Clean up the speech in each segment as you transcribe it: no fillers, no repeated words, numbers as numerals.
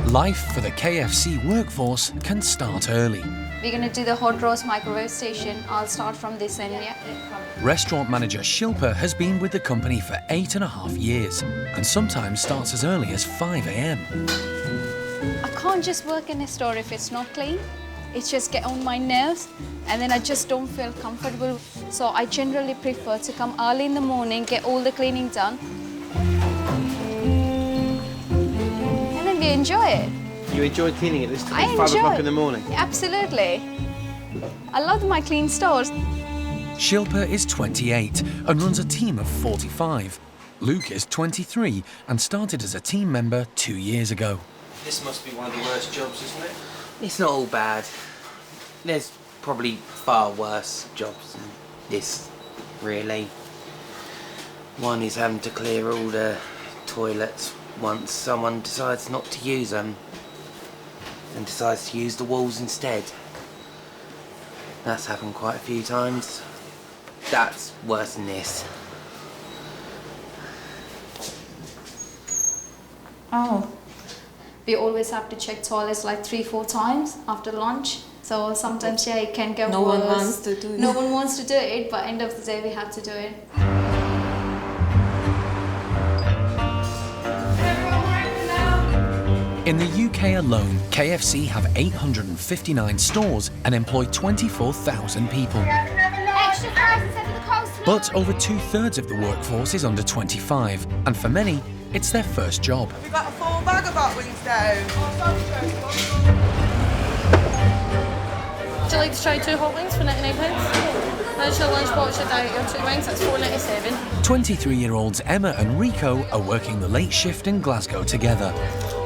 Life for the KFC workforce can start early. We're going to do the hot roast microwave station. I'll start from this end, yeah. Restaurant manager Shilpa has been with the company for 8.5 years and sometimes starts as early as 5 a.m. I can't just work in a store if it's not clean. It's just get on my nerves and then I just don't feel comfortable. So I generally prefer to come early in the morning, get all the cleaning done. And then we enjoy it. You enjoy cleaning it this time, I 5 enjoy o'clock in the morning? Absolutely. I love my clean stores. Shilpa is 28 and runs a team of 45. Luke is 23 and started as a team member 2 years ago. This must be one of the worst jobs, isn't it? It's not all bad. There's probably far worse jobs than this, really. One is having to clear all the toilets once someone decides not to use them and decides to use the walls instead. That's happened quite a few times. That's worse than this. Oh. We always have to check toilets like 3-4 times after lunch. So sometimes, yeah, it can get No worse. one wants to do it. No one wants to do it, but end of the day, we have to do it. In the UK alone, KFC have 859 stores and employ 24,000 people. Extra fries instead of the coleslaw. But over 2/3 of the workforce is under 25, and for many, it's their first job. We've got a full bag of hot wings down. Would you like to try 2 hot wings for 99p? There's your lunchbox, your diet, your 2 wings, that's £4.97. 23-year-olds Emma and Rico are working the late shift in Glasgow together.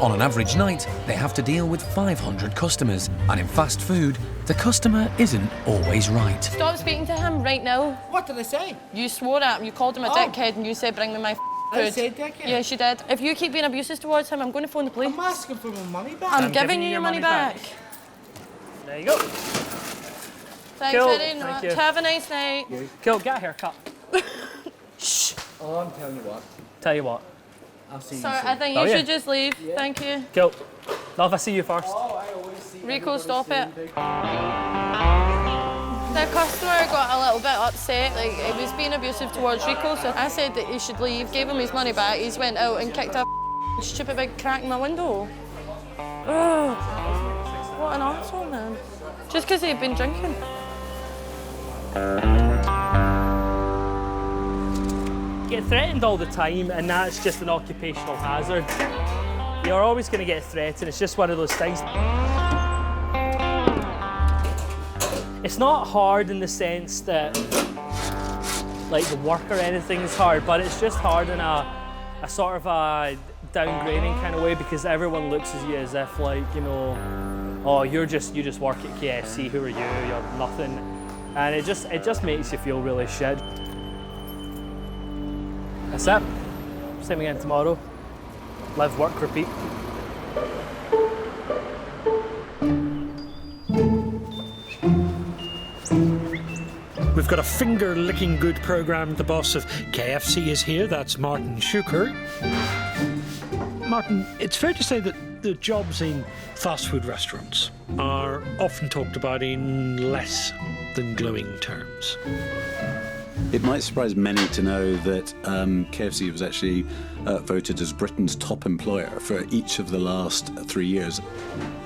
On an average night, they have to deal with 500 customers, and in fast food, the customer isn't always right. Stop speaking to him right now. What did I say? You swore at him, you called him a dickhead and you said bring me my food. I said dickhead? Yes, you did. If you keep being abusive towards him, I'm going to phone the police. I'm asking for my money back. I'm giving you your money back. There you go. Thanks Cool, very thank much. you. Have a nice night. Cool, get a haircut. Shh. Oh, I'm telling you what. Tell you what. I'll see Sorry, you soon. I think Oh, you yeah. should just leave. Thank you. Cool. Love, I see you first. Rico, stop it. The customer got a little bit upset, like he was being abusive towards Rico, so I said that he should leave, gave him his money back, he's went out and kicked a stupid big crack in my window. Ugh. What an arsehole, man. Just because he'd been drinking. Get threatened all the time, and that's just an occupational hazard. You're always going to get threatened, it's just one of those things. It's not hard in the sense that like the work or anything is hard, but it's just hard in a sort of a downgrading kind of way, because everyone looks at you as if like, you know, oh, you just work at KFC, who are you? You're nothing. And it just makes you feel really shit. That's it. Same again tomorrow. Live, work, repeat. We've got a finger-licking good programme. The boss of KFC is here. That's Martin Schuker. Martin, it's fair to say that the jobs in fast food restaurants are often talked about in less than glowing terms. It might surprise many to know that KFC was actually voted as Britain's top employer for each of the last 3 years.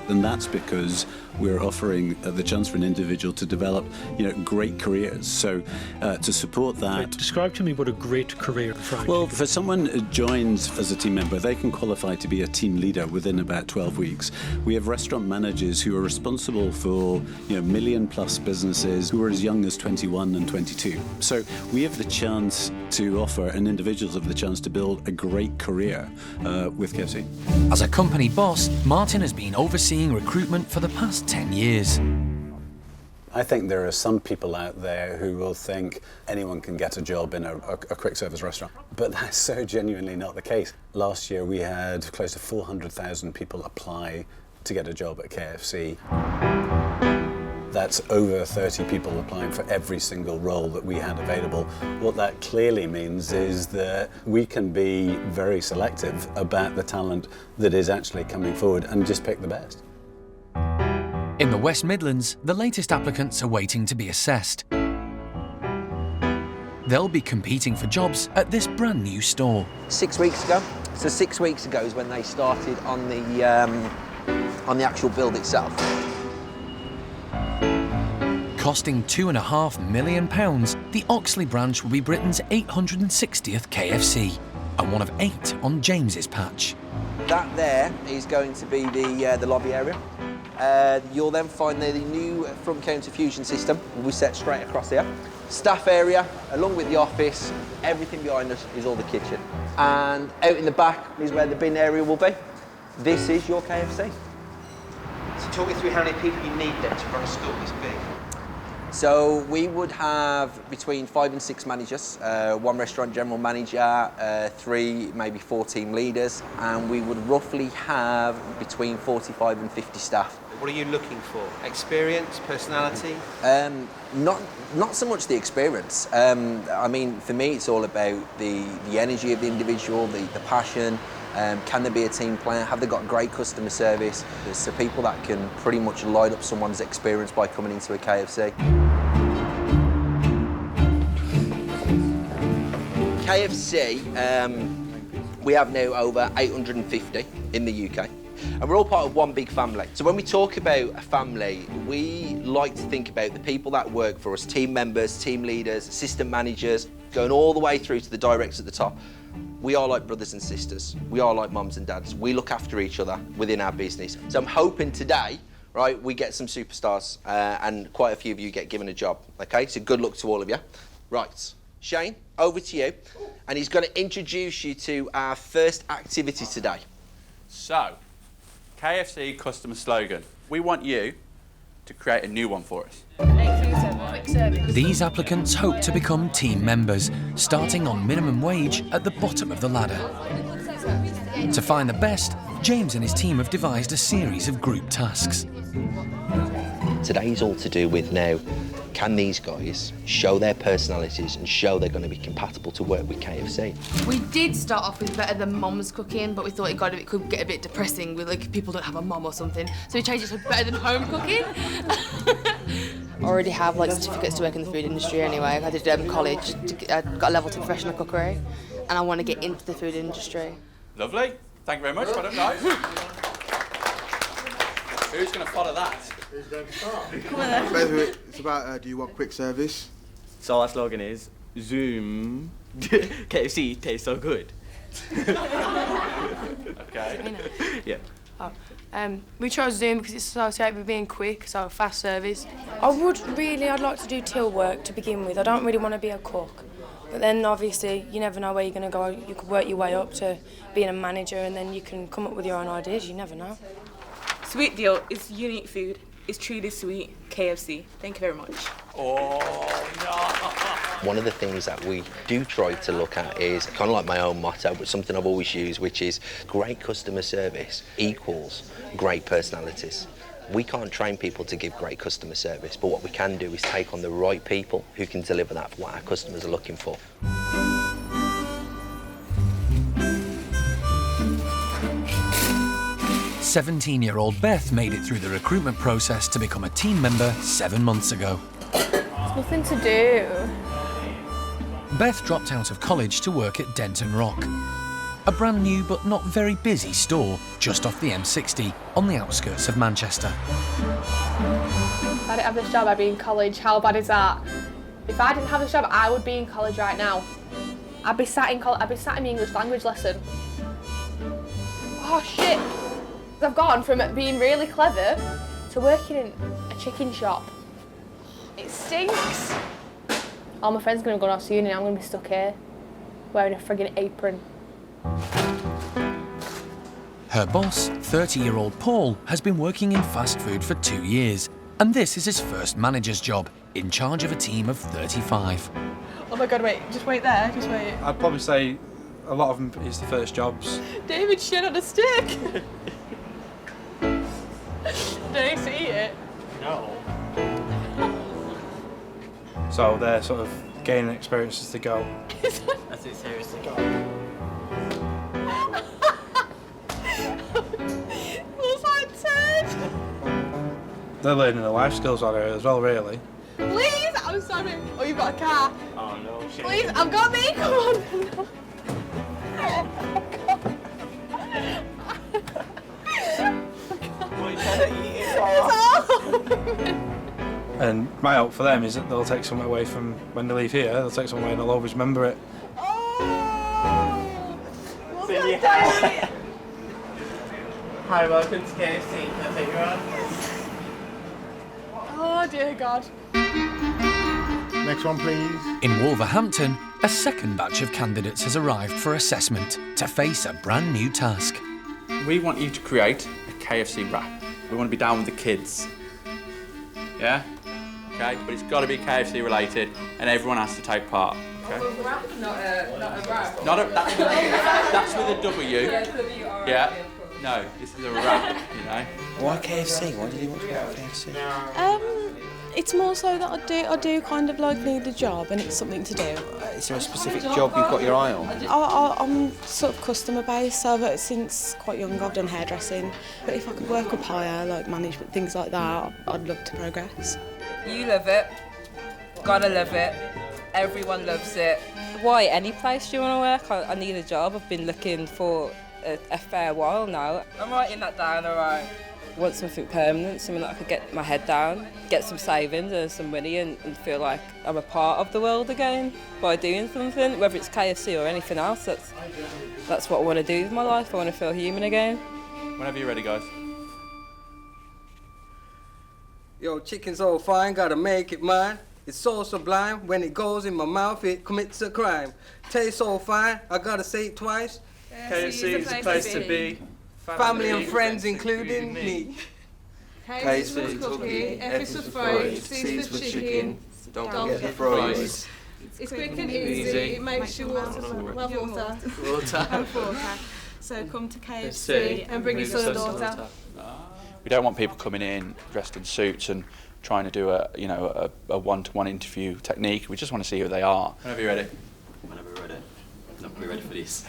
And that's because we're offering the chance for an individual to develop, great careers. So to support that... Describe to me what a great career Frank. Well, for someone who joins as a team member, they can qualify to be a team leader within about 12 weeks. We have restaurant managers who are responsible for, million-plus businesses who are as young as 21 and 22. So we have the chance to offer, and individuals have the chance to build a great career with KFC. As a company boss, Martin has been overseeing recruitment for the past 10 years. I think there are some people out there who will think anyone can get a job in a quick service restaurant, but that's so genuinely not the case. Last year we had close to 400,000 people apply to get a job at KFC. That's over 30 people applying for every single role that we had available. What that clearly means is that we can be very selective about the talent that is actually coming forward and just pick the best. In the West Midlands, the latest applicants are waiting to be assessed. They'll be competing for jobs at this brand new store. 6 weeks ago. So 6 weeks ago is when they started on the actual build itself. Costing £2.5 million, the Oxley branch will be Britain's 860th KFC and one of 8 on James's patch. That there is going to be the lobby area. You'll then find the new front counter fusion system will be set straight across here. Staff area, along with the office, everything behind us is all the kitchen. And out in the back is where the bin area will be. This is your KFC. So talk me through how many people you need then to run a school this big. So we would have between 5 and 6 managers, 1 restaurant general manager, 3, maybe 4 team leaders, and we would roughly have between 45 and 50 staff. What are you looking for? Experience, personality? Not so much the experience. I mean, for me, it's all about the energy of the individual, the passion. Can they be a team player? Have they got great customer service? So people that can pretty much light up someone's experience by coming into a KFC. KFC, we have now over 850 in the UK. And we're all part of one big family. So when we talk about a family, we like to think about the people that work for us, team members, team leaders, assistant managers, going all the way through to the directors at the top. We are like brothers and sisters. We are like mums and dads. We look after each other within our business. So I'm hoping today, right, we get some superstars and quite a few of you get given a job, okay? So good luck to all of you. Right, Shane, over to you. And he's going to introduce you to our first activity today. So, KFC customer slogan. We want you to create a new one for us. These applicants hope to become team members, starting on minimum wage at the bottom of the ladder. To find the best, James and his team have devised a series of group tasks. Today's all to do with now, can these guys show their personalities and show they're going to be compatible to work with KFC? We did start off with better than mum's cooking, but we thought it could get a bit depressing with like people don't have a mum or something. So we changed it to better than home cooking. I already have like certificates to work in the food industry anyway. I did college, I got a level 2 professional cookery, and I want to get into the food industry. Lovely. Thank you very much. Well done, guys. Who's going to follow that? Who's going to start? Basically, it's about do you want quick service? So our slogan is Zoom. KFC tastes so good. Okay. Yeah. Oh, we chose Zoom because it's associated with being quick, so fast service. I'd like to do till work to begin with. I don't really want to be a cook. But then obviously you never know where you're going to go. You could work your way up to being a manager and then you can come up with your own ideas. You never know. Sweet deal. It's unique food. It's truly sweet. KFC. Thank you very much. Oh, no. One of the things that we do try to look at is kind of like my own motto, but something I've always used, which is great customer service equals great personalities. We can't train people to give great customer service, but what we can do is take on the right people who can deliver that for what our customers are looking for. "17-year-old Beth made it through the recruitment process to become a team member 7 months ago. There's nothing to do. Beth dropped out of college to work at Denton Rock, a brand new but not very busy store just off the M60 on the outskirts of Manchester. If I didn't have this job, I'd be in college. How bad is that? If I didn't have this job, I would be in college right now. I'd be sat in my English language lesson. Oh shit! I've gone from being really clever to working in a chicken shop. It stinks. All my friends are going to go off soon and I'm going to be stuck here wearing a friggin' apron. Her boss, 30-year-old Paul, has been working in fast food for 2 years, and this is his first manager's job, in charge of a team of 35. Oh my God, wait, just wait there, just wait. I'd probably say a lot of them is the first jobs. David shit on a stick. Did you see it? No. So they're sort of gaining experience as they go. That's it, seriously. What's that turd? They're learning the life skills on here as well, really. Please, I'm sorry. Oh, you've got a car. Oh no, shit. Please, I've got me. Come on. And my hope for them is that they'll take something away from when they leave here. They'll take something away and they'll always remember it. Hi, welcome to KFC. Can I take you out? Oh dear God. Next one, please. In Wolverhampton, a second batch of candidates has arrived for assessment to face a brand new task. We want you to create a KFC wrap. We want to be down with the kids. Yeah? Okay, but it's got to be KFC related and everyone has to take part. Okay? A wrap, not a wrap. That's with a W. Yeah. No, this is a wrap, you know. Why KFC? Why did you want to work at KFC? It's more so that I do kind of like need a job and it's something to do. Is there a specific job you've got your eye on? I'm sort of customer based, so since quite young I've done hairdressing. But if I could work up higher, like management, things like that, I'd love to progress. You love it, gotta love it, everyone loves it. Why any place do you want to work? I need a job. I've been looking for a fair while now. I'm writing that down, alright. Want something permanent, something that I could get my head down, get some savings and some money and feel like I'm a part of the world again by doing something, whether it's KFC or anything else. That's what I want to do with my life. I want to feel human again. Whenever you're ready, guys. Yo, chicken's all fine, gotta make it mine. It's so sublime, when it goes in my mouth, it commits a crime. Tastes so fine, I gotta say it twice. KFC is a place to be. Family and friends, including me. K's for cookie, F is for fried, C's for chicken, don't get the fries. It's quick and easy, it makes you water. And water. So come to KFC and bring your son or daughter. We don't want people coming in dressed in suits and trying to do a one-to-one interview technique. We just want to see who they are. Whenever you're ready. Whenever we're ready. Not really ready for this.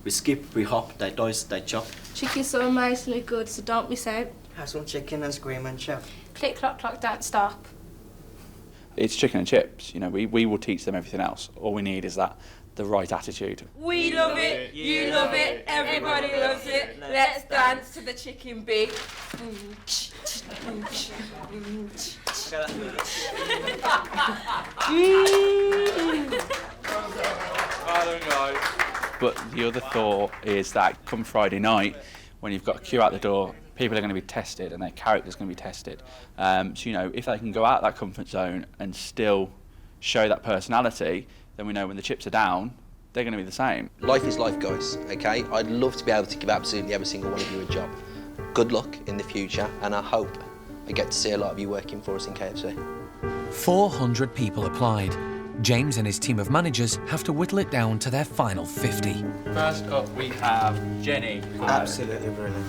We skip, we hop, they dice, they chop. Chicken's so amazingly good, so don't miss out. Have some chicken and scream and shout. Click, clock, clock, don't stop. It's chicken and chips. You know, we will teach them everything else. All we need is the right attitude. We love it, you love it, everybody loves it. Let's dance to the chicken beat. But the other thought is that come Friday night, when you've got a queue out the door, people are going to be tested and their character's going to be tested. So, you know, if they can go out that comfort zone and still show that personality, then we know when the chips are down, they're going to be the same. Life is life, guys, okay? I'd love to be able to give absolutely every single one of you a job. Good luck in the future, and I hope I get to see a lot of you working for us in KFC. 400 people applied. James and his team of managers have to whittle it down to their final 50. First up, we have Jenny. Absolutely brilliant.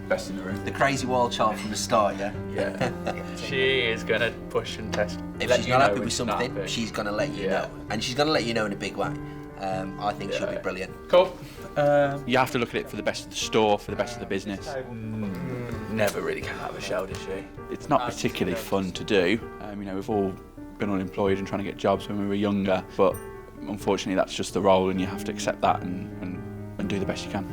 Best in the room. The crazy wild child from the start, yeah? Yeah. She is going to push and test. If she's not happy with something, she's going to let you know. And she's going to let you know in a big way. I think she'll be brilliant. Cool. You have to look at it for the best of the store, for the best of the business. Never really came out of a shell, did she? It's not particularly fun to do. You know, we've all been unemployed and trying to get jobs when we were younger, but unfortunately that's just the role and you have to accept that and do the best you can.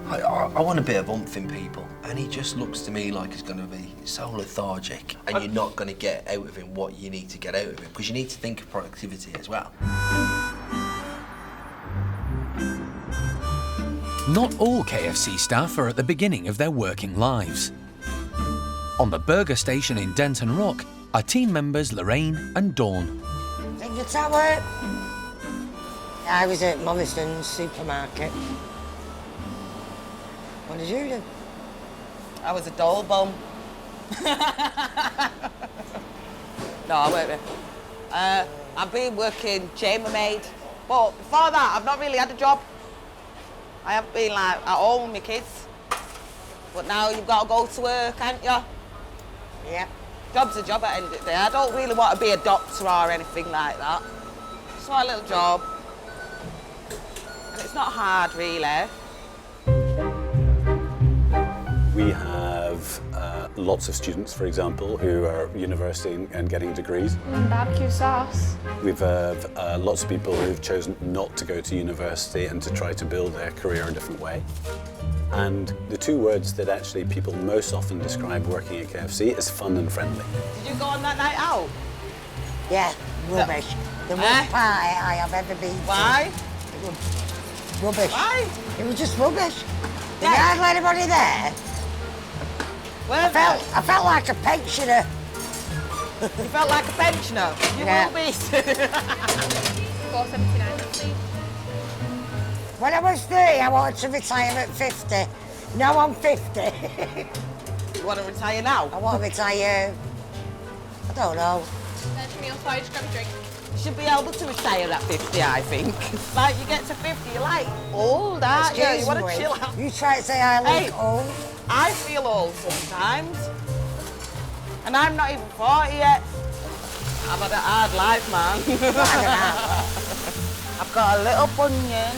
I want a bit of oomph in people, and he just looks to me like he's going to be so lethargic, and you're not going to get out of him what you need to get out of him, because you need to think of productivity as well. Not all KFC staff are at the beginning of their working lives. On the burger station in Denton Rock are team members Lorraine and Dawn. Think it's at work? I was at Morrison's supermarket. What did you do? I was a doll bum. No, I worked with. I've been working chambermaid, but before that, I've not really had a job. I have been like at home with my kids, but now you've got to go to work, haven't you? Yep. Job's a job at the end of the day. I don't really want to be a doctor or anything like that. Just want a little job. And it's not hard, really. We have lots of students, for example, who are university and getting degrees. Barbecue sauce. We've lots of people who've chosen not to go to university and to try to build their career a different way. And the two words that actually people most often describe working at KFC is fun and friendly. Did you go on that night out? Yeah, rubbish. The worst party I have ever been to. Why? It was rubbish. Why? It was just rubbish. There hardly anybody there. I felt like a pensioner. You felt like a pensioner? You will be. $4.79, please. When I was 30, I wanted to retire at 50. Now I'm 50. You want to retire now? I want to retire. I don't know. Meal side, just grab a drink. You should be able to retire at 50, I think. Like, you get to 50, you're like old, aren't you? You want to chill out. You try to say I look old. I feel old sometimes. And I'm not even 40 yet. I've had a hard life, man. I've got a little bunion.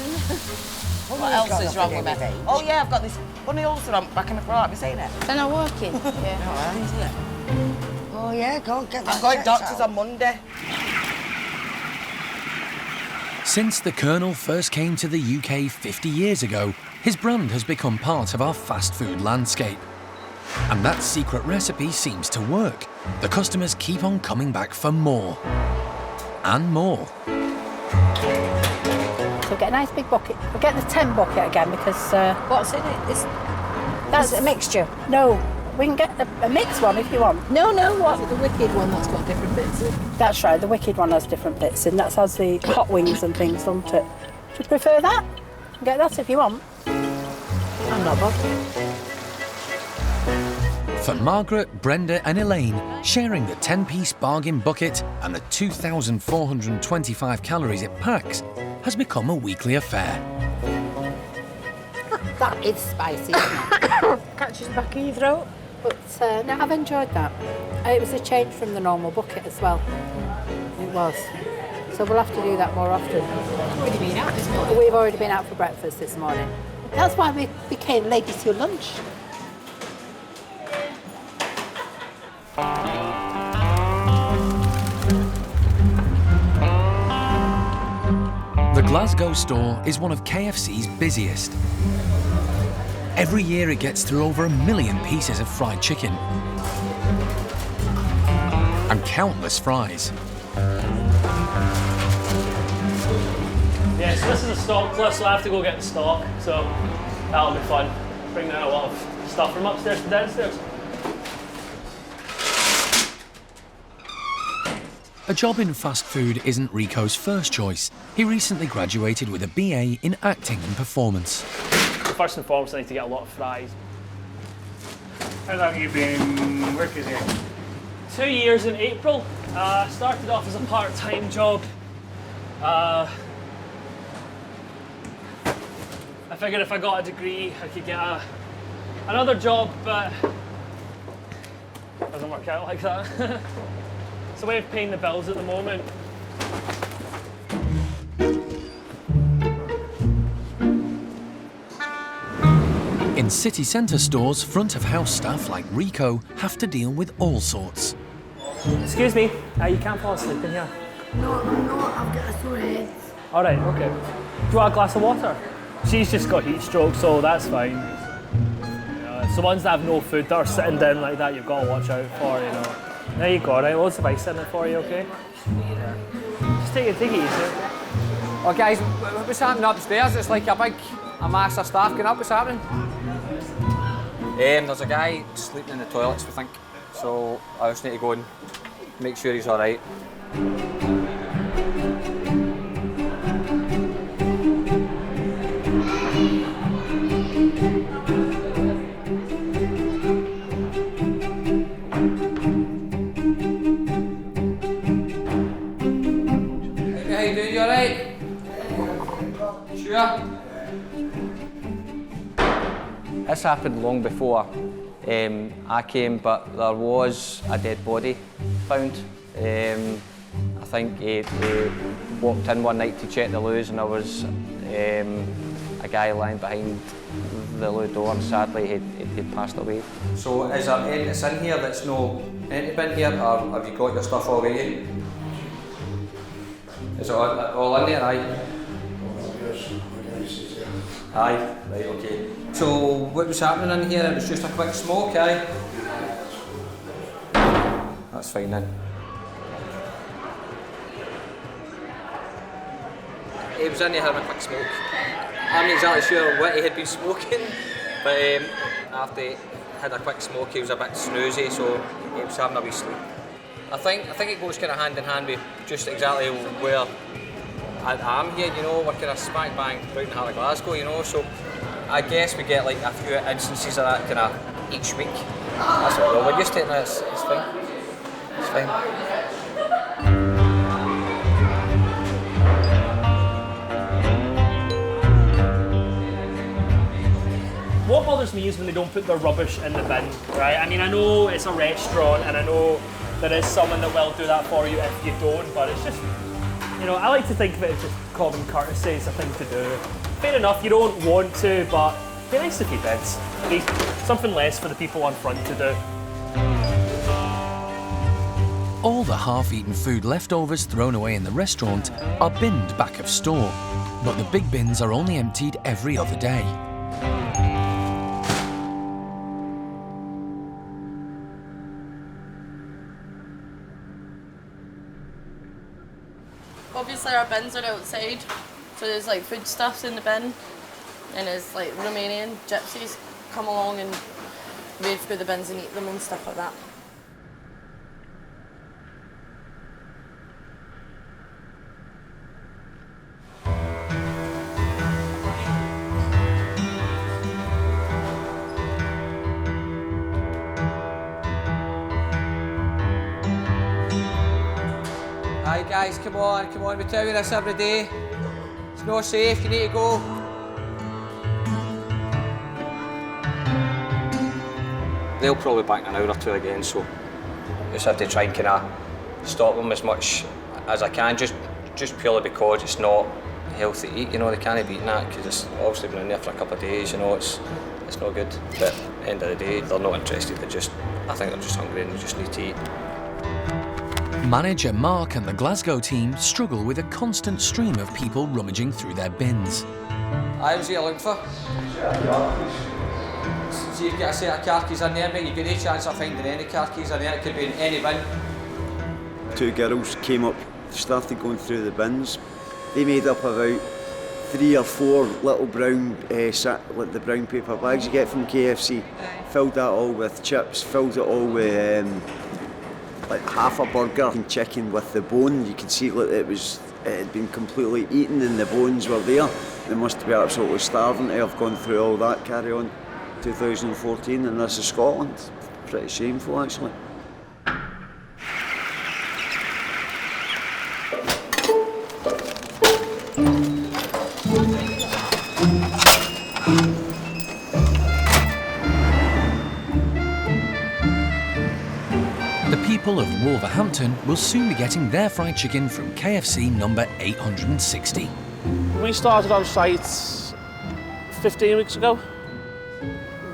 What else is wrong with me? Oh yeah, I've got this funny ulcer on the back of my throat. Have you seen it? They're not working. Yeah. Is it? Oh yeah, go get that. I'm going checked doctors out. on Monday. Since the Colonel first came to the UK 50 years ago, his brand has become part of our fast food landscape. And that secret recipe seems to work. The customers keep on coming back for more. And more. So get a nice big bucket. We'll get the 10 bucket again because... What's in it? That's a mixture? No, we can get a mixed one if you want. No, what? The wicked one that's got different bits in. That's right, the wicked one has different bits in. That has the hot wings and things, doesn't it? Do you prefer that? Get that if you want. I'm not bothered. For Margaret, Brenda and Elaine, sharing the 10-piece bargain bucket and the 2,425 calories it packs has become a weekly affair. That is spicy, isn't it? Catches the back of your throat. But no, I've enjoyed that. It was a change from the normal bucket as well. It was. So we'll have to do that more often. We've already been out this morning. We've already been out for breakfast this morning. That's why we became ladies who lunch. The Glasgow store is one of KFC's busiest. Every year it gets through over 1 million pieces of fried chicken and countless fries. Yeah, so this is a stock plus, so I have to go get the stock, so that'll be fun. Bringing out a lot of stuff from upstairs to downstairs. A job in fast food isn't Rico's first choice. He recently graduated with a BA in acting and performance. First and foremost, I need to get a lot of fries. How long have you been working here? 2 years in April. Started off as a part-time job. I figured if I got a degree, I could get another job, but it doesn't work out like that. It's a way of paying the bills at the moment. In city centre stores, front-of-house staff like Rico have to deal with all sorts. Excuse me, you can't fall asleep in here. No, I've got a sore head. All right, okay. Do you want a glass of water? She's just got heat stroke, so that's fine. It's the ones that have no food that are sitting down like that you've got to watch out for, you know. There you go, right? Loads of ice in it for you, okay? Just take it easy. Oh guys, what's happening upstairs? It's like a mass of staff getting up. What's happening? There's a guy sleeping in the toilets, we think. So I just need to go and make sure he's all right. How you doing? You all right? Sure. This happened long before I came, but there was a dead body found. I think he walked in one night to check the loos, and there was a guy lying behind the loo door, and sadly he'd passed away. So is there anything that's in here that's no anything here, or have you got your stuff all with you? Is it all in there? Aye. Aye, right, okay. So what was happening in here? It was just a quick smoke, aye? That's fine then. He was in there having a quick smoke. I'm not exactly sure what he had been smoking, but after he had a quick smoke he was a bit snoozy, so he was having a wee sleep. I think it goes kind of hand in hand with just exactly where I am here, you know, we're kind of smack bang right in the heart of Glasgow, you know, so I guess we get like a few instances of that kind of each week. That's what we're used to, and it's fine. It's fine. What bothers me is when they don't put their rubbish in the bin, right? I mean, I know it's a restaurant and I know there is someone that will do that for you if you don't, but it's just, you know, I like to think of it as just common courtesy. It's a thing to do. Fair enough, you don't want to, but it'd be nice if you did. It'd be something less for the people on front to do. All the half-eaten food leftovers thrown away in the restaurant are binned back of store, but the big bins are only emptied every other day. Obviously our bins are outside, so there's like foodstuffs in the bin, and there's like Romanian gypsies come along and wade through the bins and eat them and stuff like that. Hi guys, come on, we tell you this every day. It's not safe, you need to go. They'll probably back in an hour or two again, so I just have to try and kind of stop them as much as I can, just purely because it's not healthy to eat, you know, they can't be eating that because it's obviously been in there for a couple of days, you know, it's not good. But at the end of the day, they're not interested, I think they're just hungry and they just need to eat. Manager Mark and the Glasgow team struggle with a constant stream of people rummaging through their bins. I was here looking for. So you've got a set of car keys in there, mate, you've got no chance of finding any car keys in there, it could be in any bin. Two girls came up, started going through the bins. They made up about 3 or 4 little brown, like the brown paper bags you get from KFC. Filled that all with chips, filled it all with like half a burger and chicken with the bone. You could see that it had been completely eaten and the bones were there. They must be absolutely starving to have gone through all that carry on 2014, and this is Scotland. Pretty shameful actually. The people of Wolverhampton will soon be getting their fried chicken from KFC number 860. We started on site 15 weeks ago.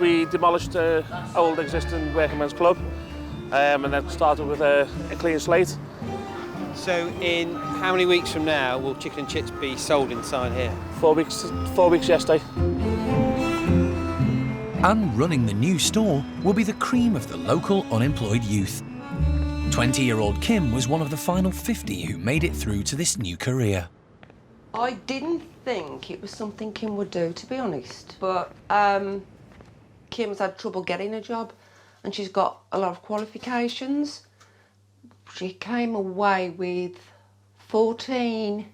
We demolished the old existing working men's club and then started with a clean slate. So in how many weeks from now will chicken and chips be sold inside here? 4 weeks yesterday. And running the new store will be the cream of the local unemployed youth. 20-year-old Kim was one of the final 50 who made it through to this new career. I didn't think it was something Kim would do, to be honest. But Kim's had trouble getting a job and she's got a lot of qualifications. She came away with 15,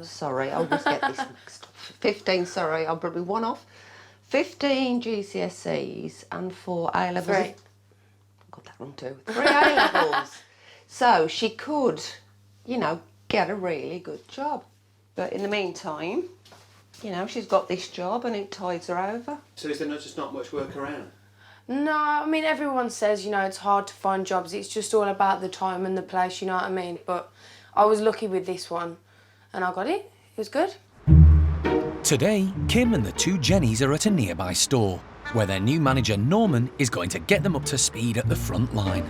sorry, I always get this mixed up. 15, sorry, I'll probably one off. 15 GCSEs and 4 A Levels. 3. Got that wrong too. 3 A Levels. So she could, you know, get a really good job. But in the meantime, you know, she's got this job and it tides her over. So is there just not much work around? No, I mean, everyone says, you know, it's hard to find jobs. It's just all about the time and the place, you know what I mean? But I was lucky with this one and I got it. It was good. Today, Kim and the two Jennies are at a nearby store, where their new manager Norman is going to get them up to speed at the front line.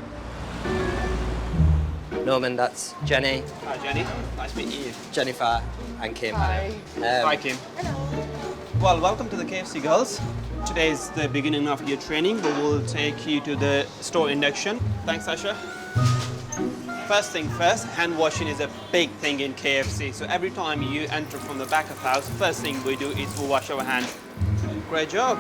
Norman, that's Jenny. Hi Jenny, nice to meet you. Jennifer and Kim. Hi. Hi Kim. Well, welcome to the KFC girls. Today is the beginning of your training. We will take you to the store induction. Thanks, Sasha. First thing first, hand washing is a big thing in KFC. So every time you enter from the back of house, first thing we do is we wash our hands. Great job.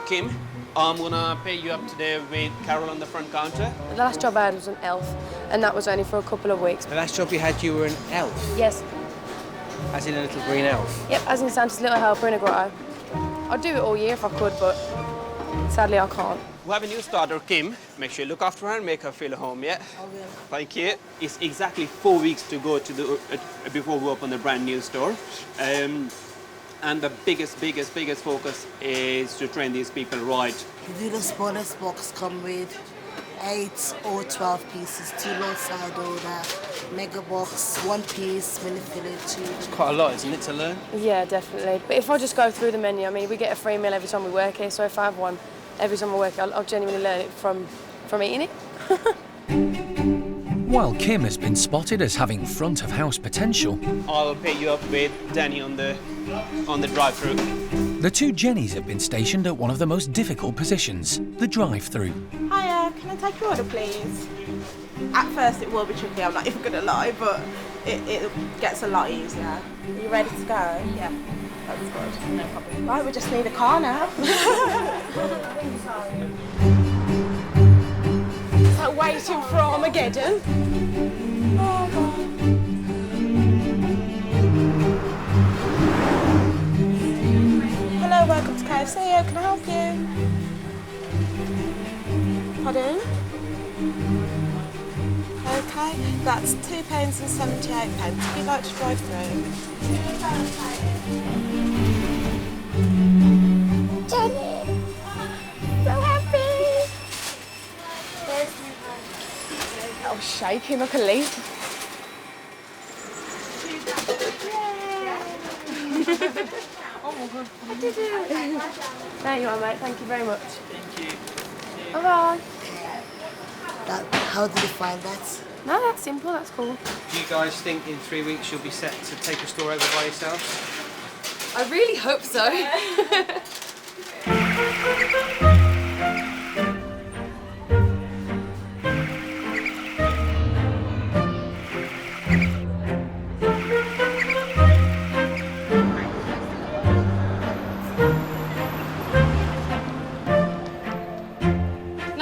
Kim, I'm gonna pay you up today with Carol on the front counter. The last job I had was an elf, and that was only for a couple of weeks. The last job you had, you were an elf? Yes. As in a little green elf? Yep, as in Santa's little helper in a grotto. I'd do it all year if I could, but sadly I can't. We have a new starter, Kim. Make sure you look after her and make her feel at home, yeah? I will. Thank you. It's exactly 4 weeks to go to the before we open the brand new store. And the biggest focus is to train these people right. The little bonus box come with 8 or 12 pieces, 2 load side order, mega box, 1 piece, mini fillet, 2. It's quite a lot, isn't it, to learn? Yeah, definitely. But if I just go through the menu, I mean, we get a free meal every time we work here, so if I have one every time I work here, I'll genuinely learn it from eating it. While Kim has been spotted as having front of house potential, I'll pay you up with Danny on the drive-through. the two Jennies have been stationed at one of the most difficult positions, the drive-through. Hiya, can I take your order, please? At first it will be tricky, I'm not even going to lie, but it gets a lot easier. Are you ready to go? Yeah. That's good, no problem. Right, we just need a car now. It's like waiting for Armageddon. Oh, God. Hello, welcome to KFC. How can I help you? Pardon? Okay, that's £2.78. If you'd like to drive through. Jenny! So happy! I was shaking like a leaf. Oh my God. I did it. There you are, mate. Thank you very much. Thank you. Bye-bye. How did you find that? No, that's simple. That's cool. Do you guys think in 3 weeks you'll be set to take a store over by yourselves? I really hope so.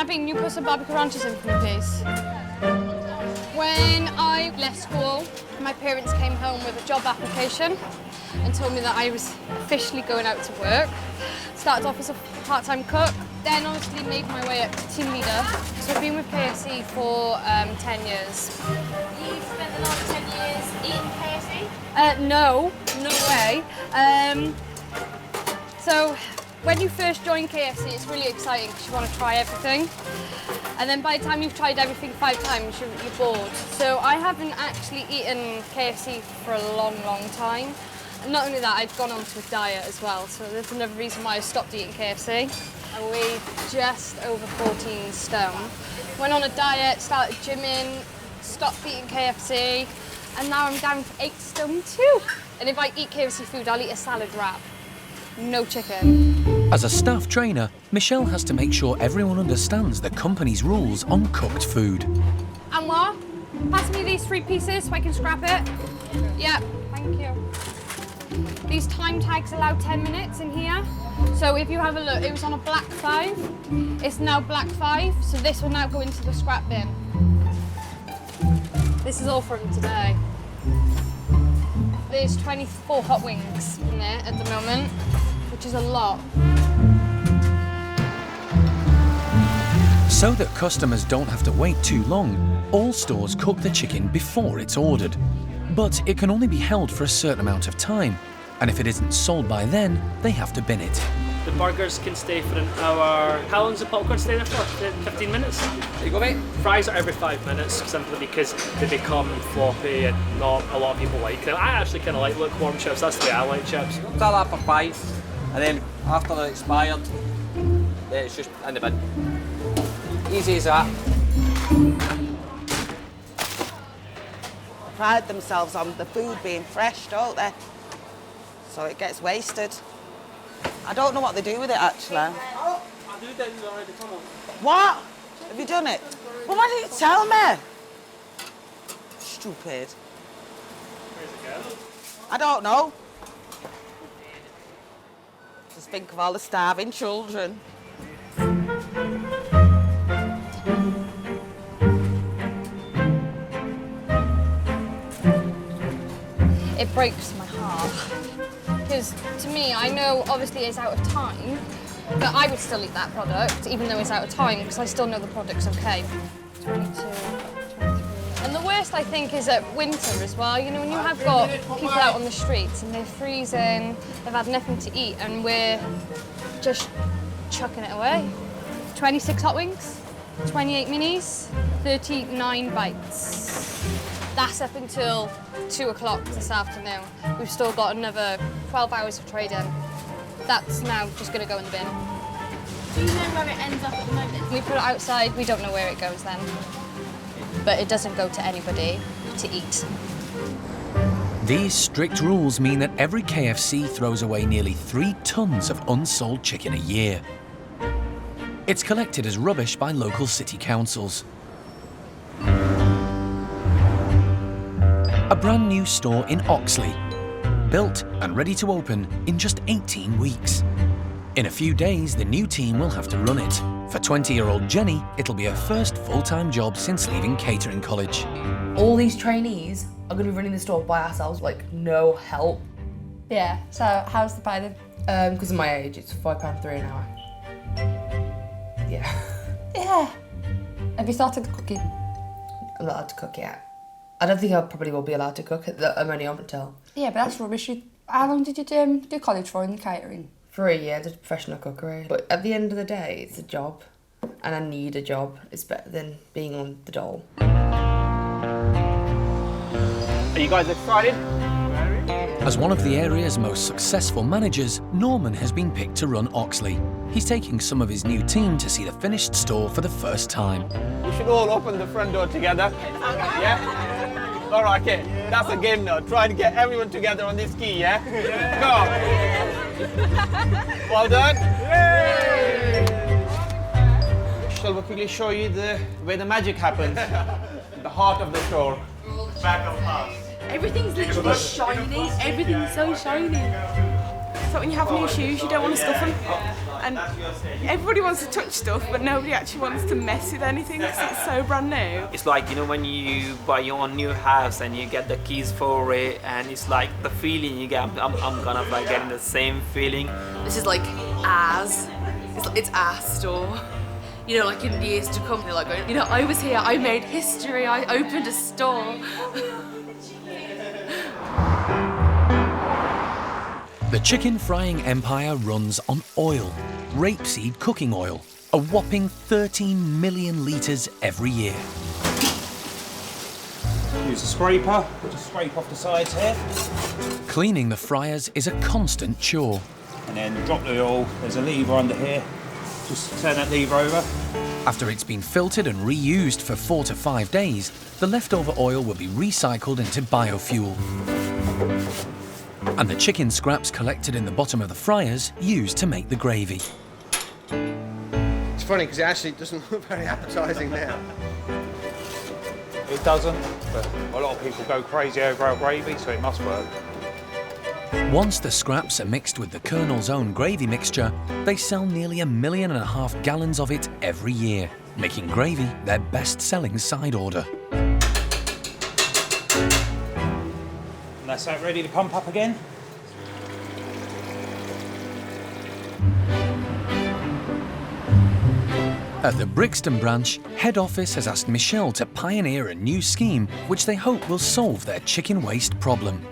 Can you put some barbecue ranches in for me, please? When I left school, my parents came home with a job application and told me that I was officially going out to work. Started off as a part-time cook, then honestly made my way up to team leader. So I've been with KFC for 10 years. You've spent the last 10 years eating KFC? No way. So when you first join KFC, it's really exciting because you want to try everything. And then by the time you've tried everything 5 times, you're bored. So I haven't actually eaten KFC for a long time. And not only that, I've gone on to a diet as well. So there's another reason why I stopped eating KFC. I weighed just over 14 stone. Went on a diet, started gymming, stopped eating KFC, and now I'm down to 8 stone too. And if I eat KFC food, I'll eat a salad wrap. No chicken. As a staff trainer, Michelle has to make sure everyone understands the company's rules on cooked food. Anwar, pass me these 3 pieces so I can scrap it. Yeah, thank you. These time tags allow 10 minutes in here. So if you have a look, it was on a black 5. It's now black 5, so this will now go into the scrap bin. This is all from today. There's 24 hot wings in there at the moment, which is a lot. So that customers don't have to wait too long, all stores cook the chicken before it's ordered. But it can only be held for a certain amount of time, and if it isn't sold by then, they have to bin it. The burgers can stay for an hour. How long does the popcorn stay there for? 15 minutes? There you go, mate. Fries are every 5 minutes, simply because they become floppy and not a lot of people like them. I actually kind of like lukewarm chips. That's the way I like chips. Sell that for 5, and then after they're expired, then it's just in the bin. Easy as that. Pride themselves on the food being fresh, don't they? So it gets wasted. I don't know what they do with it, actually. Oh, I do that already. Come on. What? Have you done it? Well, why didn't you tell me? Stupid. Where's it go? I don't know. Just think of all the starving children. It breaks my heart. Because to me, I know obviously it's out of time, but I would still eat that product, even though it's out of time, because I still know the product's okay. 22, 23. And the worst, I think, is at winter as well. You know, when you have got people out on the streets and they're freezing, they've had nothing to eat, and we're just chucking it away. 26 hot wings, 28 minis, 39 bites. That's up until 2 o'clock this afternoon. We've still got another 12 hours of trading. That's now just going to go in the bin. Do you know where it ends up at the moment? We put it outside, we don't know where it goes then. But it doesn't go to anybody to eat. These strict rules mean that every KFC throws away nearly 3 tons of unsold chicken a year. It's collected as rubbish by local city councils. A brand new store in Oxley, built and ready to open in just 18 weeks. In a few days, the new team will have to run it. For 20-year-old Jenny, it'll be her first full-time job since leaving catering college. All these trainees are going to be running the store by ourselves, like no help. Yeah, so how's the pay then? Because of my age, it's £5.3 an hour. Yeah. Yeah. Have you started cooking? I'm not allowed to cook yet. I don't think I probably will be allowed to cook. I'm only on until. Yeah, but that's rubbish. How long did you do college for in the catering? For a year, I did professional cookery. But at the end of the day, it's a job. And I need a job. It's better than being on the dole. Are you guys excited? As one of the area's most successful managers, Norman has been picked to run Oxley. He's taking some of his new team to see the finished store for the first time. We should all open the front door together. Yeah? All right, okay. That's a game now. Try to get everyone together on this key, yeah? Go. Well done. Shall we quickly show you where the magic happens? The heart of the store. Back of house. Everything's literally shiny. Everything's so shiny. So when you have new shoes, you don't want to stuff them. And everybody wants to touch stuff, but nobody actually wants to mess with anything because it's so brand new. It's like, you know, when you buy your own new house and you get the keys for it, and it's like the feeling you get. I'm kind of like getting the same feeling. This is like ours. It's our store. You know, like in years to come, they're like, you know, I was here, I made history, I opened a store. The chicken frying empire runs on oil, rapeseed cooking oil, a whopping 13 million litres every year. Use a scraper, just scrape off the sides here. Cleaning the fryers is a constant chore. And then drop the oil, there's a lever under here. Just turn that lever over. After it's been filtered and reused for 4 to 5 days, the leftover oil will be recycled into biofuel. And the chicken scraps collected in the bottom of the fryers used to make the gravy. It's funny because it actually doesn't look very appetising now. It doesn't, but a lot of people go crazy over our gravy, so it must work. Once the scraps are mixed with the Colonel's own gravy mixture, they sell nearly 1.5 million gallons of it every year, making gravy their best-selling side order. And that's that ready to pump up again. At the Brixton branch, head office has asked Michelle to pioneer a new scheme which they hope will solve their chicken waste problem.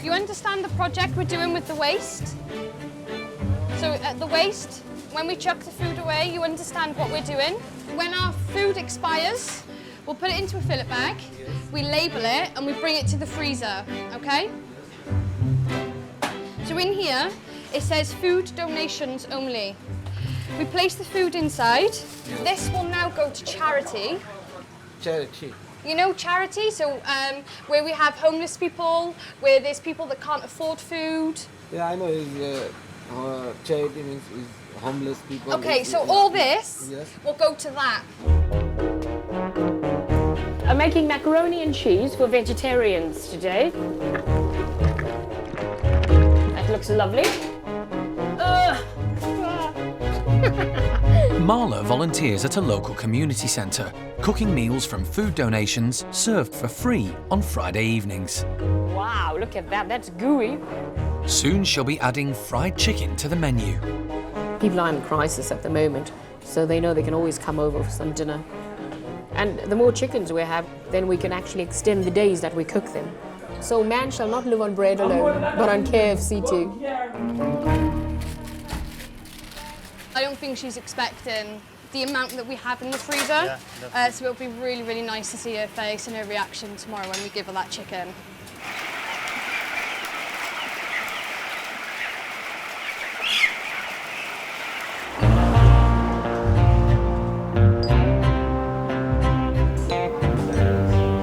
You understand the project we're doing with the waste? So at the waste, when we chuck the food away, you understand what we're doing. When our food expires, we'll put it into a fillet bag, we label it, and we bring it to the freezer, okay? So in here, it says food donations only. We place the food inside. This will now go to charity. Charity. You know charity? So where we have homeless people, where there's people that can't afford food. Yeah, I know. Charity means is homeless people. Okay, so all this will go to that. I'm making macaroni and cheese for vegetarians today. That looks lovely. Marla volunteers at a local community centre, cooking meals from food donations served for free on Friday evenings. Wow, look at that, that's gooey. Soon she'll be adding fried chicken to the menu. People are in crisis at the moment, so they know they can always come over for some dinner. And the more chickens we have, then we can actually extend the days that we cook them. So man shall not live on bread alone, but on KFC too. I don't think she's expecting the amount that we have in the freezer. So it'll be really, really nice to see her face and her reaction tomorrow when we give her that chicken.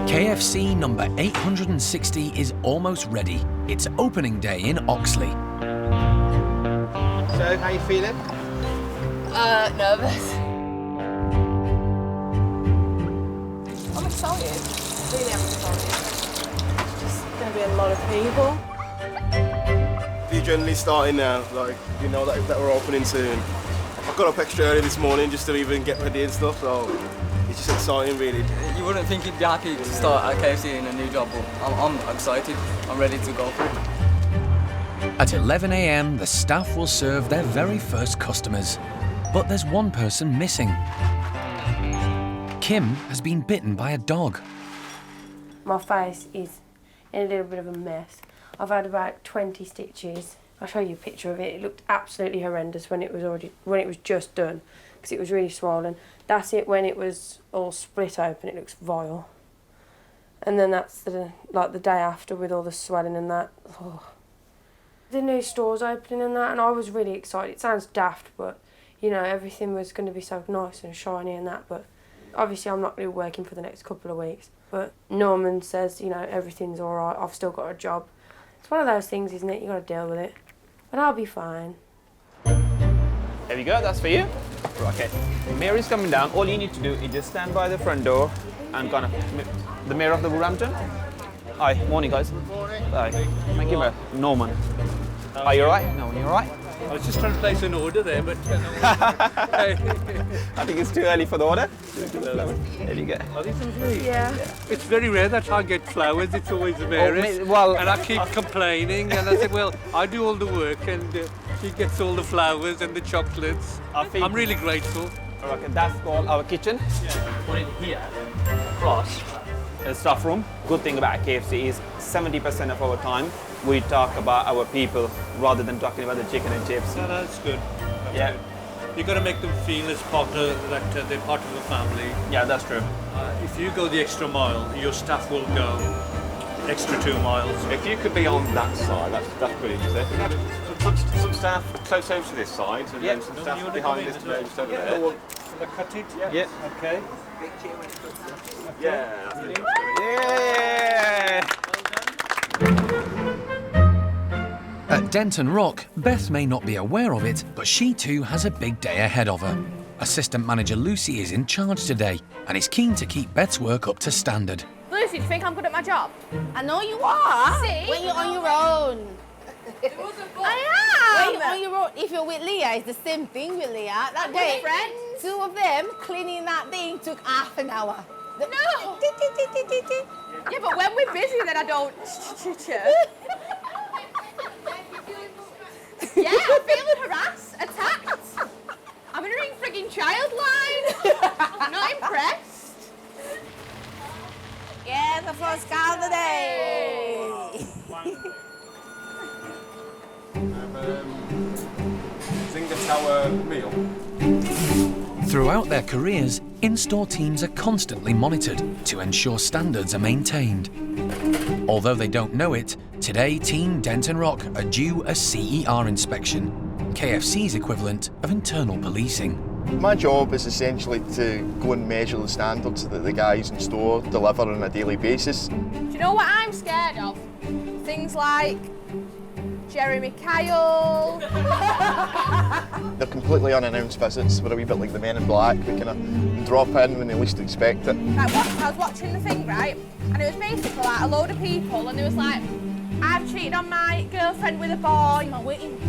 KFC number 860 is almost ready. It's opening day in Oxley. So, how you feeling? Nervous. I'm excited. Really am excited. It's just going to be a lot of people. The adrenaline starting now, like, you know that we're opening soon. I got up extra early this morning just to even get ready and stuff, so it's just exciting, really. You wouldn't think you'd be happy to start at KFC in a new job, but I'm excited. I'm ready to go for it. At 11 a.m, the staff will serve their very first customers. But there's one person missing. Kim has been bitten by a dog. My face is in a little bit of a mess. I've had about 20 stitches. I'll show you a picture of it. It looked absolutely horrendous when it was just done, because it was really swollen. That's it when it was all split open. It looks vile. And then that's the day after with all the swelling and that. Oh. The new store's opening and that, and I was really excited. It sounds daft, but you know, everything was going to be so nice and shiny and that, but obviously I'm not going to be working for the next couple of weeks. But Norman says, you know, everything's all right, I've still got a job. It's one of those things, isn't it? You've got to deal with it. But I'll be fine. There we go, that's for you. Okay, Mary's coming down. All you need to do is just stand by the front door and kind of the mayor of the Wolverhampton. Hi, morning guys. Morning. Hi. Thank you, Mayor. Norman. Are you alright? No, you alright? I was just trying to place an order there, but I think it's too early for the order. There you go. Are these lovely? Yeah. It's very rare that I get flowers. It's always Mary's. And I keep complaining, and I said, well, I do all the work, and she gets all the flowers and the chocolates. I'm really grateful. Okay, that's called our kitchen. Put it here, across. The staff room. Good thing about KFC is 70% of our time we talk about our people rather than talking about the chicken and chips. No, that's good. That's good. You've got to make them feel as part of that they're part of the family. Yeah, that's true. If you go the extra mile, your staff will go extra 2 miles. If you could be on that side, that's brilliant. Put some staff close over to this side, and then some staff behind this over there. Shall I cut it? Yeah. Okay. Yeah. Yeah. At Denton Rock, Beth may not be aware of it, but she too has a big day ahead of her. Assistant manager Lucy is in charge today and is keen to keep Beth's work up to standard. Lucy, do you think I'm good at my job? I know you are. See? When you're on your own. I am. When you're on your own. If you're with Leah, it's the same thing with Leah. That day, friends. 2 of them cleaning that thing took half an hour. No. Yeah, but when we're busy, then I don't. Yeah, I'm feeling harassed, attacked. I'm gonna ring frigging child line. I'm not impressed. Yeah, the first car of the day. Zinger Tower meal. Throughout their careers, in-store teams are constantly monitored to ensure standards are maintained. Although they don't know it, today Team Denton Rock are due a CER inspection, KFC's equivalent of internal policing. My job is essentially to go and measure the standards that the guys in store deliver on a daily basis. Do you know what I'm scared of? Things like Jeremy Kyle. They're completely unannounced visits. We're a wee bit like the Men in Black. We kind of drop in when they least expect it. I was watching the thing, right? And it was basically like a load of people, and it was like, I've cheated on my girlfriend with a boy. I'm waiting.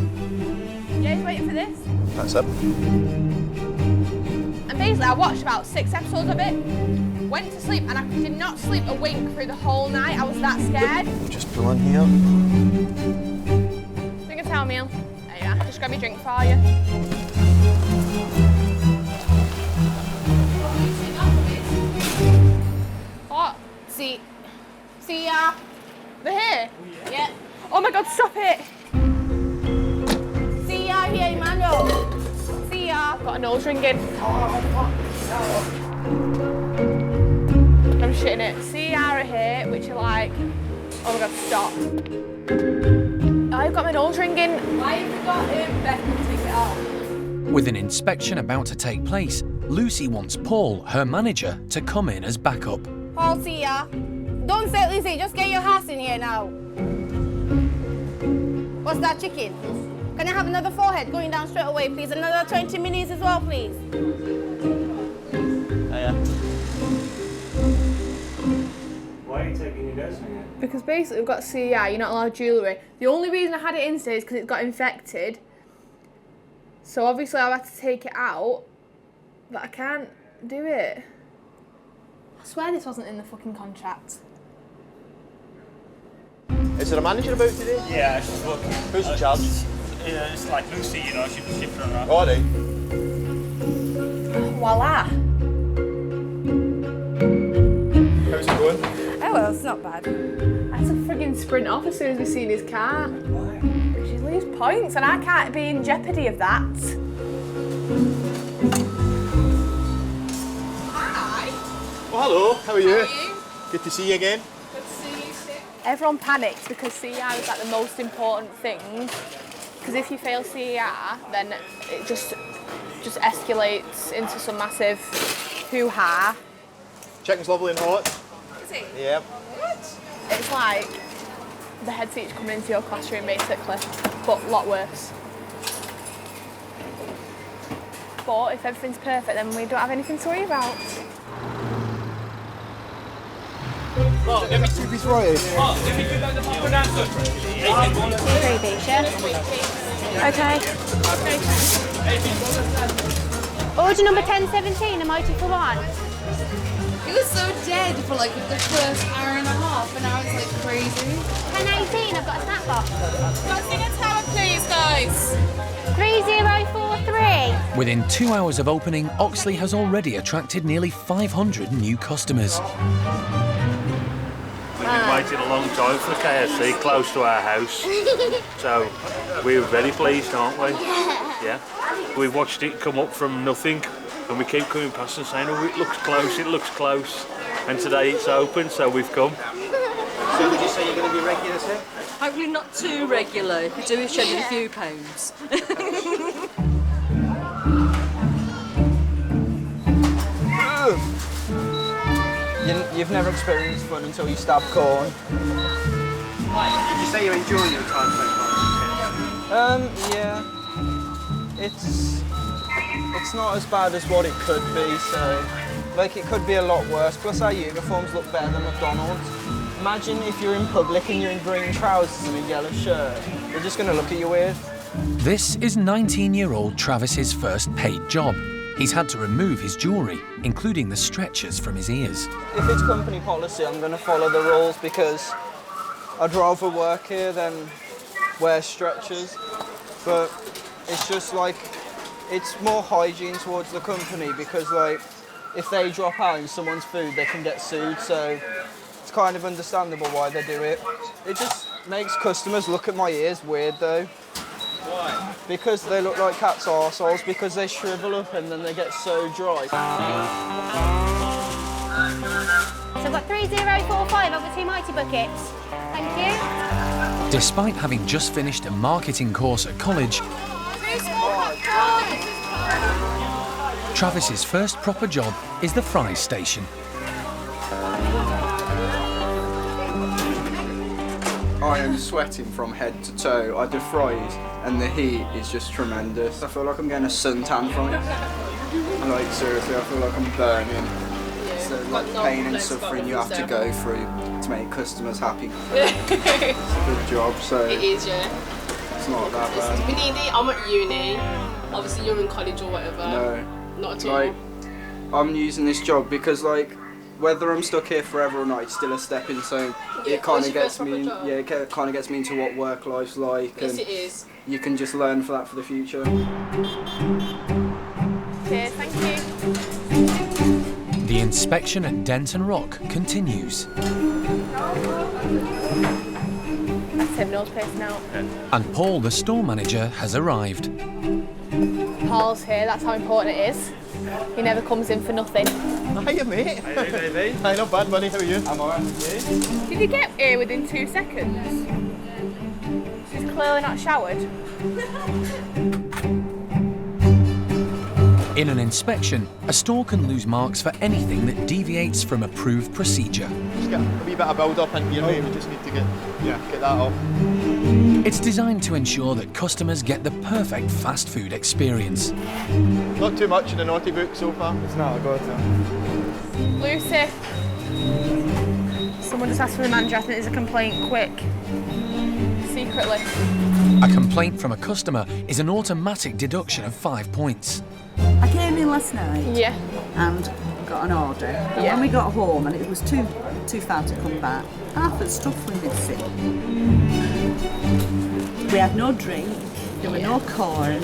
Yeah, he's waiting for this. That's it. And basically, I watched about 6 episodes of it, went to sleep, and I did not sleep a wink through the whole night. I was that scared. Just pull in here. Bring a towel meal. There you are. Just grab your drink for you. What? See ya. They're here? Yeah. Oh my God, stop it. See ya here, Emmanuel. See ya. Got a nose ring in. I'm shitting it. See ya are here, which are like, oh my God, stop. I've got my nose ring in. Why have you got Beth to take it off? With an inspection about to take place, Lucy wants Paul, her manager, to come in as backup. Paul, see ya. Don't say Lizzie, just get your ass in here now. What's that chicken? Can I have another forehead going down straight away, please? Another 20 minutes as well, please. Why are you taking your nose ring out? Because basically we've got CEI, you're not allowed jewellery. The only reason I had it in today is because it got infected. So obviously I had to take it out, but I can't do it. I swear this wasn't in the fucking contract. Is there a manager about today? Yeah, she's working. Who's in charge? It's like Lucy, you know, she's shifting around. All right. Voila. How's it going? Oh well, it's not bad. I had to friggin' sprint off as soon as we seen his car. Why? Because you lose points and I can't be in jeopardy of that. Hi. Well, hello. How are you? Good to see you again. Good to see you too. Everyone panics because CER is like the most important thing. Because if you fail CER, then it just escalates into some massive hoo-ha. Chicken's lovely and hot. Is it? Yeah. What? It's like the head teacher coming into your classroom basically, but a lot worse. But if everything's perfect, then we don't have anything to worry about. Well, give me 2 pieces right. Three beach, yeah? Okay. Order number 1017, a mighty for one. It was so dead for like the first hour and a half, and I was like crazy. 1018, I've got a snack box. Got a Zinger Tower, please, guys. 3043. Within 2 hours of opening, Oxley has already attracted nearly 500 new customers. We've been waiting a long time for KFC, close to our house. So we're very pleased, aren't we? Yeah. We watched it come up from nothing, and we keep coming past and saying, oh, it looks close, it looks close. And today it's open, so we've come. So would you say you're going to be regular here? Hopefully not too regular. Could do with shedding a few pounds. You've never experienced fun until you stab corn. Did you say you're enjoying your time so far? Yeah. It's not as bad as what it could be, so like it could be a lot worse. Plus our uniforms look better than McDonald's. Imagine if you're in public and you're in green trousers and a yellow shirt. They're just going to look at you weird. This is 19-year-old Travis's first paid job. He's had to remove his jewellery, including the stretchers from his ears. If it's company policy, I'm going to follow the rules because I'd rather work here than wear stretchers. But it's just like, it's more hygiene towards the company because like, if they drop out in someone's food, they can get sued. So it's kind of understandable why they do it. It just makes customers look at my ears weird though. Why? Because they look like cats' arseholes, because they shrivel up and then they get so dry. So I've got 3045 over 2 mighty buckets. Thank you. Despite having just finished a marketing course at college, Travis's first proper job is the fries station. I am sweating from head to toe. I do fries and the heat is just tremendous. I feel like I'm getting a suntan from it. Like seriously, I feel like I'm burning. So like pain and suffering you have to go through to make customers happy. It's a good job, so It is, yeah. it's not that bad. We need it. I'm at uni. Obviously, you're in college or whatever. No. Not at all. Like, I'm using this job because like, whether I'm stuck here forever or not, it's still a stepping stone. Yeah, It kind what's of your gets first me, proper job? yeah, it kind of gets me into what work life's like. Yes, and it is. You can just learn for that for the future. Cheers, thank you. The inspection at Denton Rock continues. That's him, nose piercing out. And Paul, the store manager, has arrived. Paul's here, that's how important it is. He never comes in for nothing. Hiya, mate. How you doing, baby? Hi, not bad, buddy. How are you? I'm alright. Did you get here within 2 seconds? She's clearly not showered. In an inspection, a store can lose marks for anything that deviates from approved procedure. Just get a wee bit of build-up in here, mate. We just need to get that off. It's designed to ensure that customers get the perfect fast food experience. Not too much in the naughty book so far. It's not good. Lucy. Someone just asked for the manager. I think there's a complaint. Quick. Secretly. A complaint from a customer is an automatic deduction of 5 points. I came in last night. Yeah. And got an order. And when we got home and it was too far to come back, half the stuff was missing. We had no drink. There were no corn.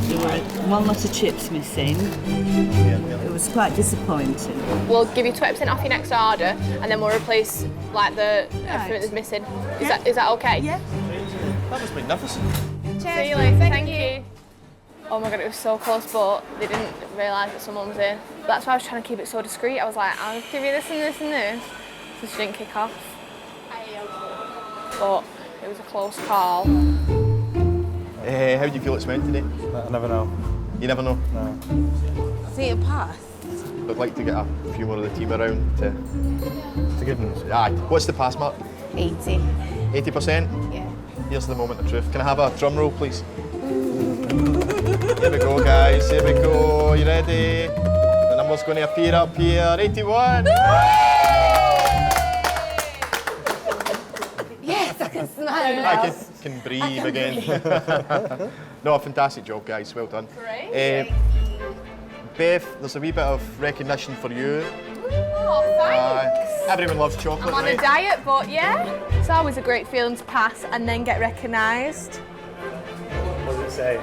There were one lot of chips missing. It was quite disappointing. We'll give you 20% off your next order, and then we'll replace like everything that's missing. Is that okay? Yeah. That was magnificent. See you later. Thank you. Oh my god, it was so close, but they didn't realise that someone was in. That's why I was trying to keep it so discreet. I was like, I'll give you this and this and this. So she didn't kick off. But it was a close call. How do you feel it's went today? I never know. You never know? No. I think it passed. I'd like to get a few more of the team around to give them. Aye. What's the pass mark? 80. 80%? Yeah. Here's the moment of truth. Can I have a drum roll, please? Here we go, guys. Here we go. You ready? The number's going to appear up here. 81. Yes, I can smile now. I can breathe again. No, a fantastic job, guys. Well done. Great. Beth, there's a wee bit of recognition for you. Oh, thanks. Everyone loves chocolate, I'm on right? a diet, but yeah. It's always a great feeling to pass and then get recognised. What does it say?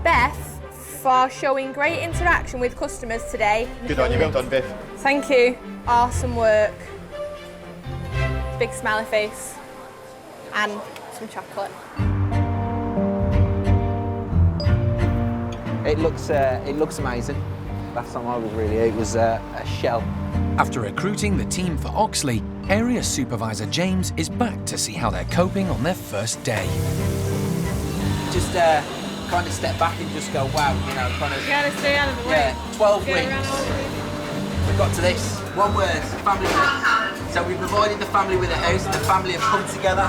Beth, for showing great interaction with customers today. Good on you. Well done, Beth. Thank you. Awesome work. Big smiley face. And some chocolate. It looks amazing. Last time I was really, it was a shell. After recruiting the team for Oxley, Area Supervisor James is back to see how they're coping on their first day. Just kind of step back and just go, wow, you know, kind of. You gotta stay out of the way. Yeah, 12 weeks. We've got to this. One word, family. So we provided the family with a house, and the family have come together,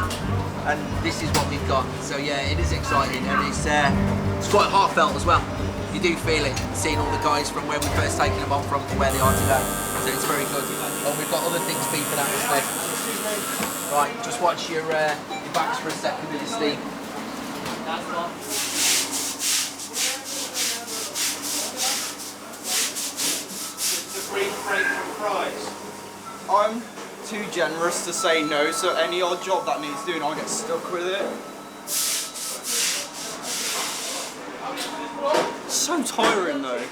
and this is what we've got. So yeah, it is exciting, and it's quite heartfelt as well. You do feel it, seeing all the guys from where we first taken them on from to where they are today. So it's very good. And we've got other things beeping at us there. Right, just watch your backs for a second with your Steve. I'm too generous to say no, so any odd job that needs doing, I'll get stuck with it. So tiring though.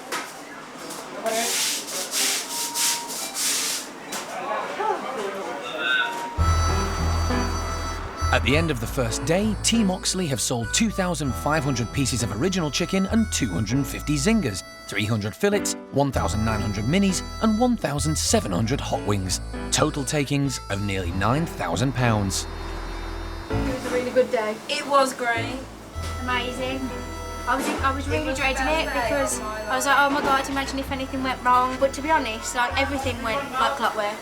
At the end of the first day, Team Oxley have sold 2,500 pieces of original chicken and 250 zingers, 300 fillets, 1,900 minis and 1,700 hot wings. Total takings of nearly £9,000. It was a really good day. It was great. Amazing. I was really dreading it because I was like, oh my God, imagine if anything went wrong. But to be honest, like everything went like clockwork.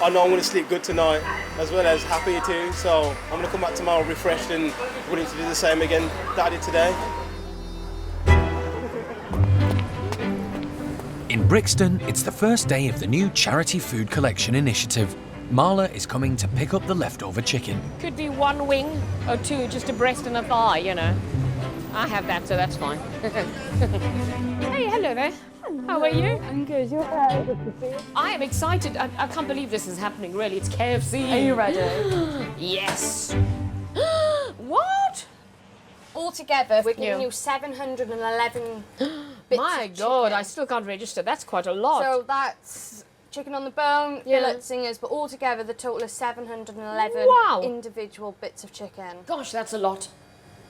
I know I'm going to sleep good tonight, as well as happy too, so I'm going to come back tomorrow refreshed and willing to do the same again that I did today. In Brixton, it's the first day of the new charity food collection initiative. Marla is coming to pick up the leftover chicken. Could be one wing or two, just a breast and a thigh, you know. I have that, so that's fine. Hey, hello there. How are you? I'm good. You're okay. Good to see you. I am excited. I can't believe this is happening, really. It's KFC. Are you ready? Yes. What? Altogether, we're giving you 711 bits My of God, chicken. I still can't register. That's quite a lot. So that's chicken on the bone, fillet singers, but altogether the total is 711 Wow. individual bits of chicken. Gosh, that's a lot.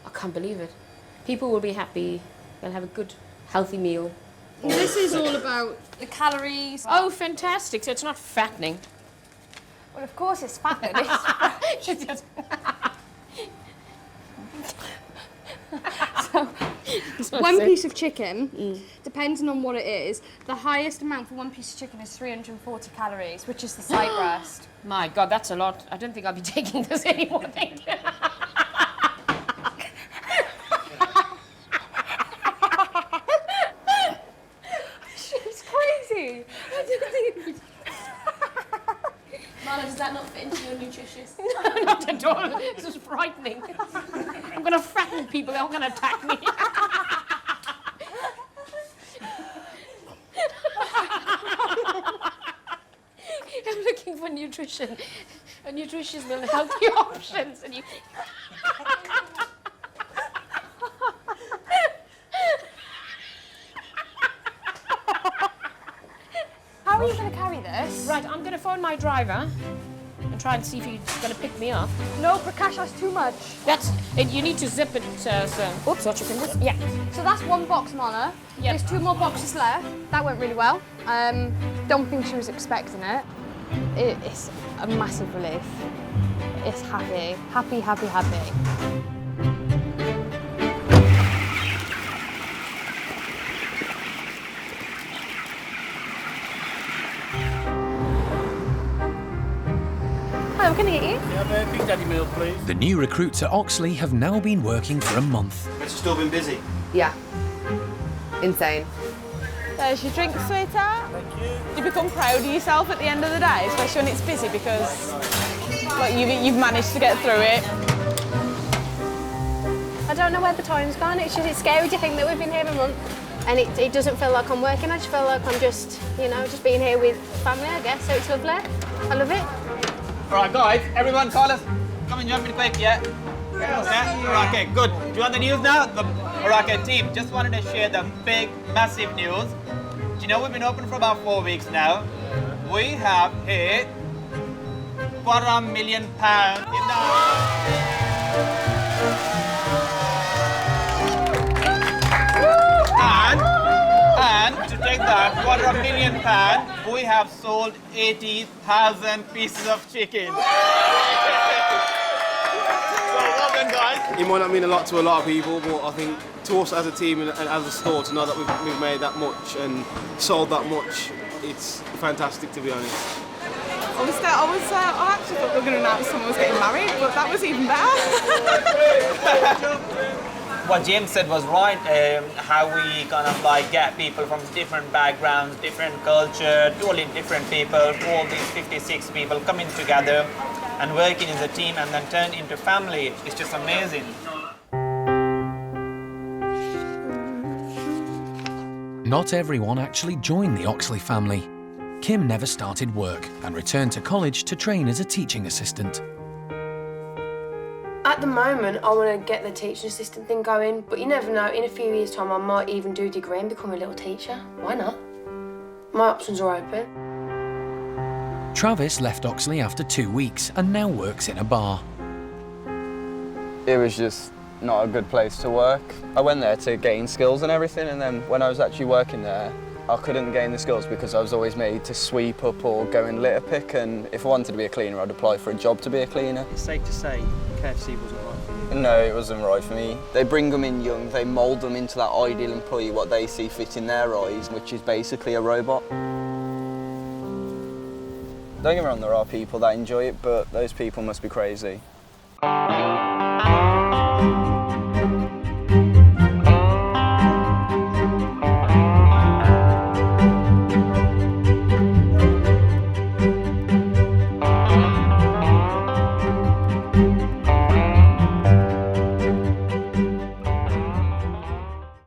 I can't believe it. People will be happy. They'll have a good, healthy meal. This is all about the calories. Oh, fantastic. So it's not fattening. Well, of course it's fattening. So, one piece of chicken, depending on what it is, the highest amount for one piece of chicken is 340 calories, which is the side breast. My God, that's a lot. I don't think I'll be taking this anymore, thank you. She's crazy. Marla, does that not fit into your nutritious? No, not at all. This is frightening. I'm going to frighten people. They're all going to attack me. I'm looking for nutrition. A nutritious meal and healthy options. And you... How are you going to carry this? Right, I'm going to phone my driver and try and see if he's going to pick me up. No, Prakash, that's too much. You need to zip it, so... Oops, what you can do? Yeah. So that's one box, Marla. Yep. There's 2 more boxes left. That went really well. Don't think she was expecting it. It's a massive relief. It's happy. Happy, happy, happy. Hello, can I get you? Can I have a Big Daddy meal, please? The new recruits at Oxley have now been working for a month. It's still been busy. Yeah. Insane. There's your drink, sweetheart. Thank you. You become proud of yourself at the end of the day, especially when it's busy, because like, you've managed to get through it. I don't know where the time's gone. It's scary to think that we've been here a month. And it doesn't feel like I'm working. I just feel like I'm just being here with family, I guess. So it's lovely. I love it. All right, guys, everyone call us. Come and jump in quick, yeah? Yeah? Okay, good. Do you want the news now? Okay, team, just wanted to share the big, massive news. Do you know we've been open for about 4 weeks now? We have hit £250,000 in And to take that £250,000, we have sold 80,000 pieces of chicken. So well done, guys. It might not mean a lot to a lot of people, but I think to us as a team and as a store, to know that we've made that much and sold that much, it's fantastic, to be honest. Honestly, I actually thought we were going to announce someone was getting married, but that was even better. What James said was right, how we kind of like get people from different backgrounds, different culture, totally different people, all these 56 people coming together and working as a team and then turn into family. It's just amazing. Not everyone actually joined the Oxley family. Kim never started work and returned to college to train as a teaching assistant. At the moment, I want to get the teaching assistant thing going, but you never know, in a few years' time I might even do a degree and become a little teacher. Why not? My options are open. Travis left Oxley after 2 weeks and now works in a bar. It was just not a good place to work. I went there to gain skills and everything, and then when I was actually working there, I couldn't gain the skills because I was always made to sweep up or go and litter pick, and if I wanted to be a cleaner, I'd apply for a job to be a cleaner. It's safe to say KFC wasn't right for you? No, it wasn't right for me. They bring them in young, they mould them into that ideal employee, what they see fit in their eyes, which is basically a robot. Don't get me wrong, there are people that enjoy it, but those people must be crazy.